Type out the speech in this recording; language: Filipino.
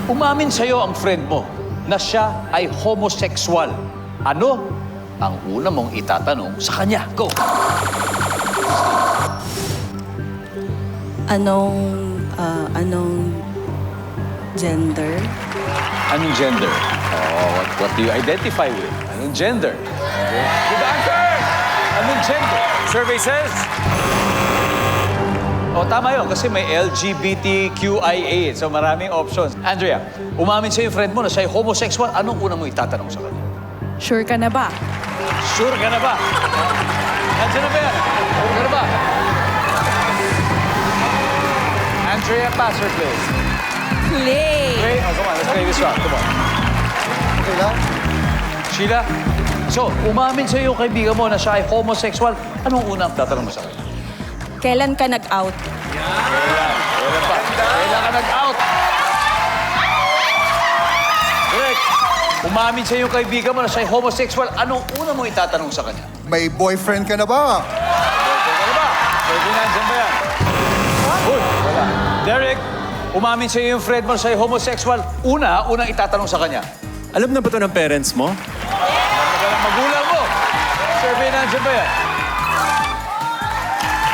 Umamin sa'yo ang friend mo na siya ay homosexual. Ano ang una mong itatanong sa kanya? Go! Anong gender? Anong gender? Oh, what do you identify with? Anong gender? Good answer! Anong gender? Survey says... Oh, tama yun, kasi may LGBTQIA. So maraming options. Andrea, umamin sa'yo yung friend mo na siya ay homosexual. Anong una mong itatanong sa kanya? Sure ka na ba? Sure ka na ba? Nandiyan na ba yan? Sure ka na ba? Andrea, pass or play? Play! Okay, oh, come on, let's play this one. Come on. Okay lang? Sheila, so, umamin sa'yo yung kaibigan mo na siya ay homosexual. Anong unang tatanong mo sa kanya? Kailan ka nag-out? Wala pa. Kailan ka nag-out? Correct. Umamin sa'yo yung kaibigan mo na siya ay homosexual. Anong una mo itatanong sa kanya? May boyfriend ka na ba? Boyfriend ka na ba? Pwede nandyan ba yan? Uy, wala. Derek, umamin sa'yo yung friend mo na siya ay homosexual. Unang itatanong sa kanya. Alam na ba ito ng parents mo? Alam na ba ng magulang mo? Survey nandyan ba yan?